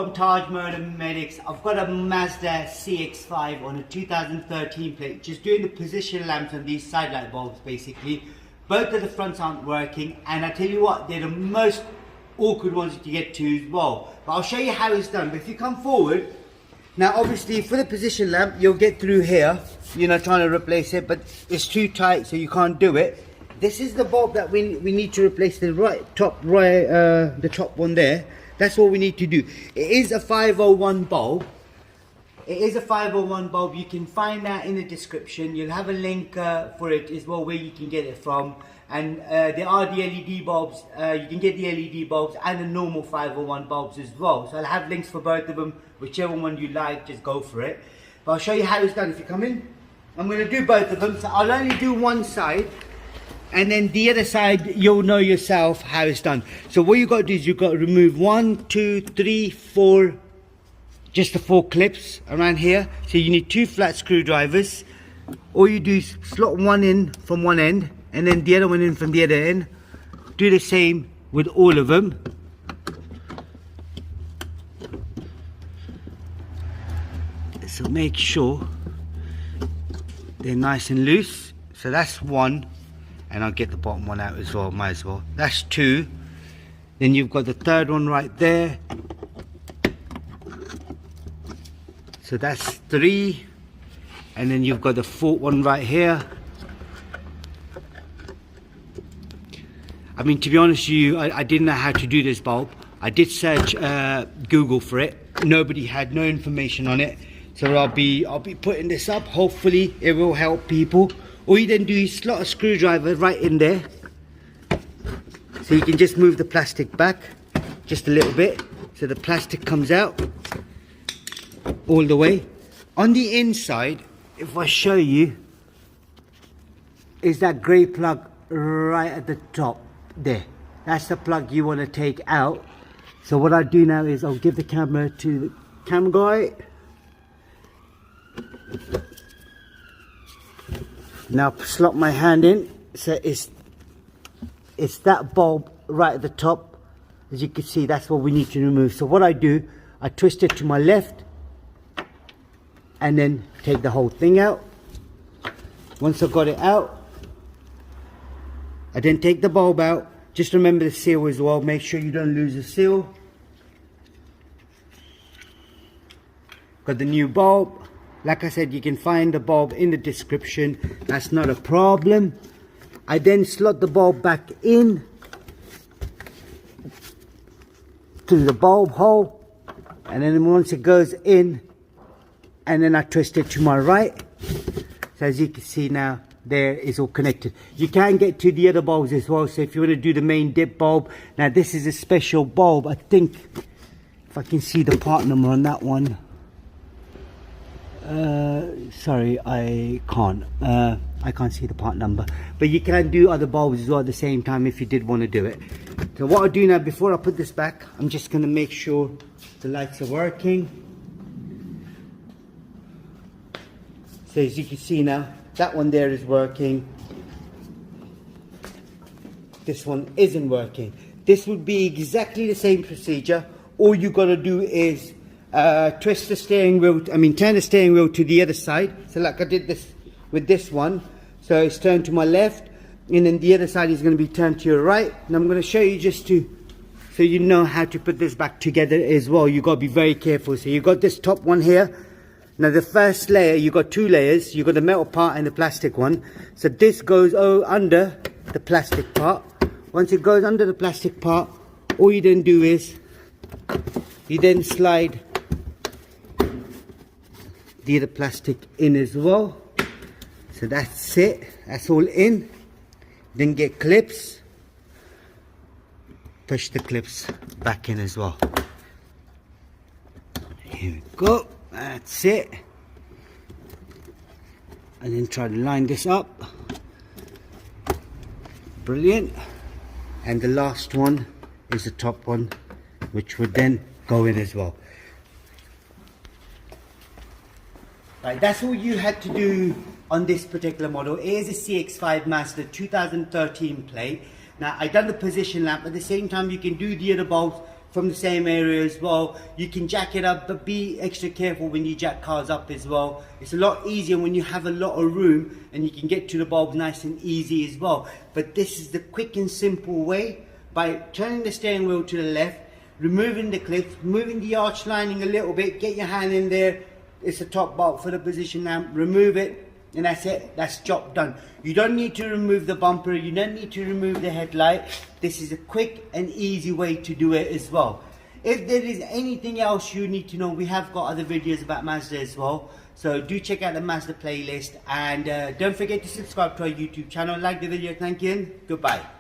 from Tajmotormedics. I've got a Mazda CX5 on a 2013 plate, just doing the position lamps on these side light bulbs basically. Both of the fronts aren't working, and I tell you what, they're the most awkward ones to get to as well. But I'll show you how it's done. But if you come forward, now obviously for the position lamp, you'll get through here, you know, trying to replace it, but it's too tight so you can't do it. This is the bulb that we need to replace, the top one there. That's what we need to do. It is a 501 bulb. It is a 501 bulb. You can find that in the description. You'll have a link for it as well, where you can get it from. And there are the LED bulbs. You can get the LED bulbs and the normal 501 bulbs as well. So I'll have links for both of them. Whichever one you like, just go for it. But I'll show you how it's done. If you come in, I'm going to do both of them. So I'll only do one side, and then the other side you'll know yourself how it's done. So what you got to do is you've got to remove 1, 2, 3, 4, just the 4 clips around here. So you need 2 flat screwdrivers. All you do is slot one in from one end and then the other one in from the other end. Do the same with all of them. So make sure they're nice and loose. So that's one. And I'll get the bottom one out as well, might as well. That's 2. Then you've got the third one right there. So that's 3. And then you've got the 4th one right here. I mean, to be honest with you, I didn't know how to do this bulb. I did search Google for it. Nobody had no information on it. So I'll be putting this up. Hopefully it will help people. All you then do is slot a screwdriver right in there. So you can just move the plastic back just a little bit. So the plastic comes out all the way. On the inside, if I show you, is that grey plug right at the top there. That's the plug you want to take out. So what I do now is I'll give the camera to the camera guy. Now slot my hand in. So it's that bulb right at the top. As you can see, that's what we need to remove. So what I do, I twist it to my left and then take the whole thing out. Once I've got it out, I then take the bulb out. Just remember the seal as well. Make sure you don't lose the seal. Got the new bulb. Like I said, you can find the bulb in the description. That's not a problem. I then slot the bulb back in through the bulb hole. And then once it goes in, and then I twist it to my right. So as you can see now, there is all connected. You can get to the other bulbs as well. So if you want to do the main dip bulb, now this is a special bulb. I think if I can see the part number on that one. Sorry, I can't see the part number, but you can do other bulbs as well at the same time if you did want to do it. So what I'll do now, before I put this back, I'm just going to make sure the lights are working. So as you can see now, that one there is working. This one isn't working. This would be exactly the same procedure. All you got to do is twist the steering wheel, turn the steering wheel to the other side. So like I did this with this one. So it's turned to my left, and then the other side is going to be turned to your right. And I'm going to show you just so you know how to put this back together as well. You got to be very careful. So you got this top one here. Now the first layer, you got 2 layers. You got the metal part and the plastic one. So this goes under the plastic part. Once it goes under the plastic part, all you then do is you then slide the other plastic in as well. So that's it. That's all in. Then get clips. Push the clips back in as well. Here we go. That's it. And then try to line this up. Brilliant. And the last one is the top one, which would then go in as well. Right, that's all you had to do on this particular model. It is a CX5 Mazda 2013 plate. Now, I've done the position lamp. At the same time, you can do the other bulbs from the same area as well. You can jack it up, but be extra careful when you jack cars up as well. It's a lot easier when you have a lot of room and you can get to the bulbs nice and easy as well. But this is the quick and simple way, by turning the steering wheel to the left, removing the clips, moving the arch lining a little bit, get your hand in there. It's the top bulb for the position lamp, remove it, and that's it. That's job done. You don't need to remove the bumper, you don't need to remove the headlight. This is a quick and easy way to do it as well. If there is anything else you need to know, we have got other videos about Mazda as well. So do check out the Mazda playlist, and don't forget to subscribe to our YouTube channel. Like the video, thank you, and goodbye.